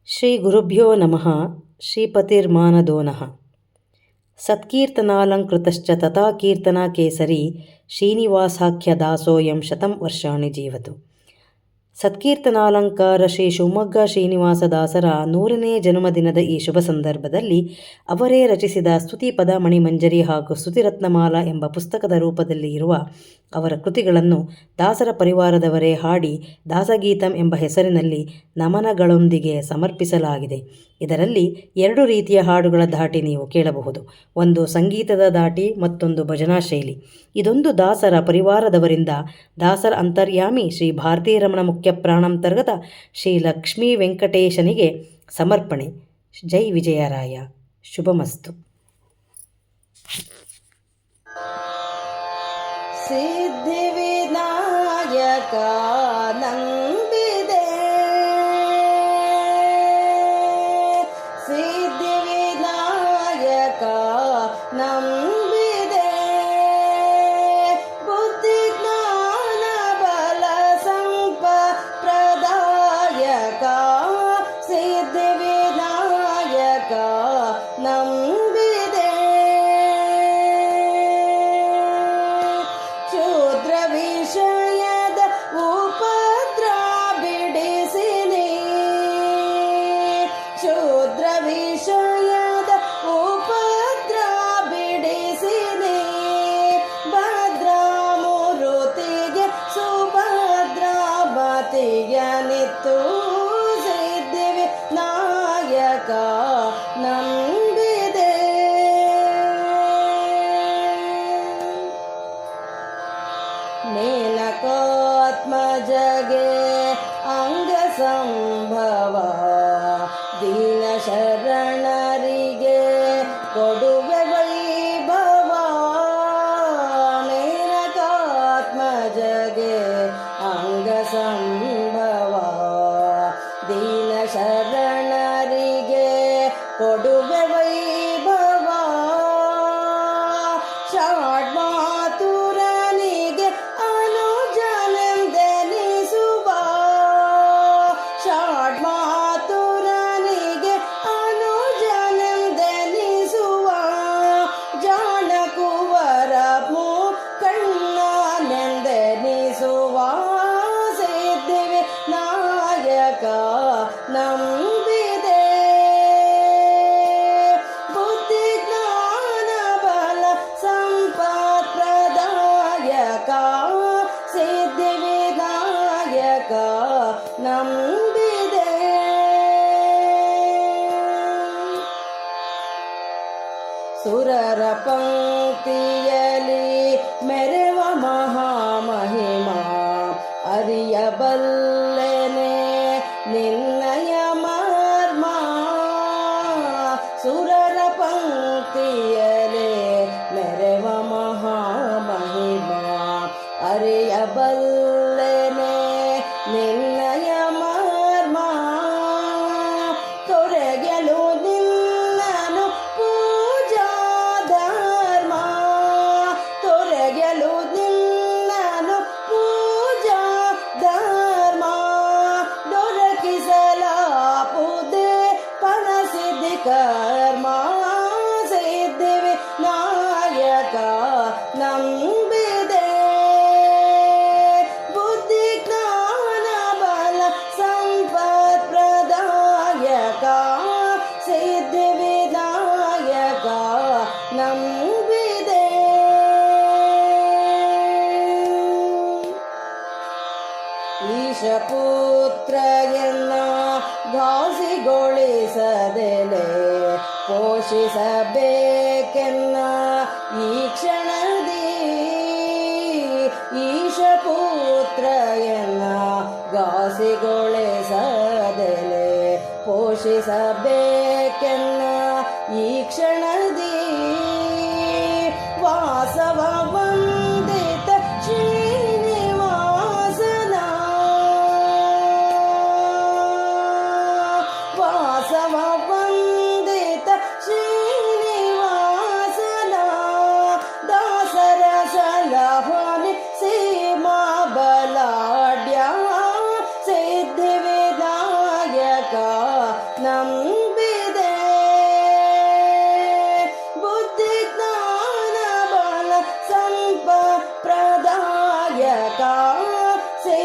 ಶ್ರೀ ಗುರುಭ್ಯೋ ನಮಃ. ಶ್ರೀಪತಿರ್ಮಾನದೋ ನಃ. ಸತ್ಕೀರ್ತನಾಲಂಕೃತಶ್ಚ ತಥಾ ಕೀರ್ತನಾ ಕೇಸರಿ ಶ್ರೀನಿವಾಸಾಖ್ಯ ದಾಸೋಯಂ ಶತಂ ವರ್ಷಾಣಿ ಜೀವತು. ಸತ್ಕೀರ್ತನಾಲಂಕಾರ ಶ್ರೀ ಶಿವಮೊಗ್ಗ ಶ್ರೀನಿವಾಸದಾಸರ 100ನೇ ಜನ್ಮದಿನದ ಈ ಶುಭ ಸಂದರ್ಭದಲ್ಲಿ ಅವರೇ ರಚಿಸಿದ ಸ್ತುತಿಪದ ಮಣಿಮಂಜರಿ ಹಾಗೂ ಸ್ತುತಿರತ್ನಮಾಲ ಎಂಬ ಪುಸ್ತಕದ ರೂಪದಲ್ಲಿ ಇರುವ ಅವರ ಕೃತಿಗಳನ್ನು ದಾಸರ ಪರಿವಾರದವರೇ ಹಾಡಿ ದಾಸಗೀತಂ ಎಂಬ ಹೆಸರಿನಲ್ಲಿ ನಮನಗಳೊಂದಿಗೆ ಸಮರ್ಪಿಸಲಾಗಿದೆ. ಇದರಲ್ಲಿ 2 ರೀತಿಯ ಹಾಡುಗಳ ಧಾಟಿ ನೀವು ಕೇಳಬಹುದು. ಒಂದು ಸಂಗೀತದ ಧಾಟಿ, ಮತ್ತೊಂದು ಭಜನಾ ಶೈಲಿ. ಇದೊಂದು ದಾಸರ ಪರಿವಾರದವರಿಂದ ದಾಸರ ಅಂತರ್ಯಾಮಿ ಶ್ರೀ ಭಾರತೀರಮಣ ಮುಖ್ಯ ಪ್ರಾಣಾಂತರ್ಗತ ಶ್ರೀ ಲಕ್ಷ್ಮೀ ವೆಂಕಟೇಶನಿಗೆ ಸಮರ್ಪಣೆ. ಜೈ ವಿಜಯರಾಯ. ಶುಭಮಸ್ತು. ಸಿದ್ಧಿವಿನಾಯಕ ನಂಬಿದೆ, ಸಿದ್ಧಿವಿನಾಯಕ ನಂಬಿದೆ, ಬುದ್ಧಿ ಜ್ಞಾನ ಬಲ ಸಂಪಪ್ರದಾಯಕ ಸಿದ್ಧಿವಿನಾಯಕ ನಂಬಿದೆ. ಶೂದ್ರ ವಿಷಯದ ಉಪದ್ರ ಬಿಡಿಸಿನಿ, ಶೂದ್ರ ವಿಷಯದ ಉಪದ್ರ ಬಿಡಿಸಿನಿ, ಭದ್ರಾಮೂರುತಿಗೆ ಸುಭದ್ರಾವತಿಯ ನಿತ್ತು ಸಿದ್ಧಿವಿನಾಯಕ ನಂಬಿದೆ. ಮೇನಕಾತ್ಮಜಗೆ ಅಂಗ ಸಂಭವ, ದೀನ ಶರಣರಿಗೆ ಕೊಡುವೆ ವೈಭವ. ಮೇನಕಾತ್ಮಜಗೆ ಅಂಗ ಸಂಭವ, ದೀನ ಶರಣರಿಗೆ ಕೊಡುವೆ ವೈಭವ. ಷಾಡ್ಮಾತುರನಿಗೆ ಅನುಜನೆಂದೆನಿಸುವ, ಷಾಡ್ಮಾತುರನಿಗೆ ಅನುಜನೆಂದೆನಿಸುವ, ಜಾಣಕುವರ ಕಣ್ಣನೆಂದೆನಿಸುವ ಸಿದ್ಧಿವಿನಾಯಕ ನಂಬಿದೆ. ಬುದ್ಧಿ ಜ್ಞಾನ ಬಲ ಸಂಪತ್ಪ್ರದಾಯಕ ಸಿದ್ಧಿವಿನಾಯಕ ನಂಬಿದೆ. ಸುರರ ಪಂಕ್ತಿಯಲಿ ಮೆರೆವ ಮಹಾಮಹಿಮಾ, ಅರಿಯಬಲ್ಲೆನೆ ನಿನ್ನಯ ಮರ್ಮ. ಸುರರ ಪಂಕ್ತಿಯಲಿ ಮೆರೆವ ಮಹಾಮಹಿಮಾ, ಅರಿಯಬಲ್ಲೆನೆ ನಿನ್ನಯ ಮರ್ಮ. ತೊರೆಯಲು ನಿನ್ನನು ಪೂಜಾ ಧರ್ಮ, ತೊರೆಯಲು ನಿನ್ನನು ಪೂಜಾ ಧರ್ಮ. ದೊರಕಿಸಲಾಪುದೆ ಫಲಸಿದ್ಧಿ ಕರ್ಮ ಸಿದ್ಧಿವಿನಾಯಕ ನಂಬಿದೆ. ಬುದ್ಧಿ ಜ್ಞಾನ ಬಲ ಸಂಪತ್ಪ್ರದಾಯಕ ಸಿದ್ಧಿವಿನಾಯಕ ನಂಬಿದೆ. ಈಶಪುತ್ರ ಎನ್ನ ಘಾಸಿಗೊಳಿಸದೆಲೆ ಪೋಷಿಸಬೇಕೆನ್ನ ಈ ಕ್ಷಣದಿ, ಈಶಪುತ್ರ ಎನ್ನ ಘಾಸಿಗೊಳಿಸದೆಲೆ ಪೋಷಿಸಬೇಕೆನ್ನ ಈ ಕ್ಷಣದಿ. ವಾಸವ ವಂದಿತ ಶ್ರೀನಿವಾಸನ, ವಾಸವ ವಂದಿತ ಶ್ರೀನಿವಾಸನ, ದಾಸರ ಸಲಹನೆ ಸೀಮಾ ಬಲಾಢ್ಯ ಸಿದ್ಧಿವಿನಾಯಕ ನಂಬಿದೆ ಬುದ್ಧಿ ಜ್ಞಾನ ಬಲ ಸಂಪಪ್ರದಾಯಕ ಶ್ರೀ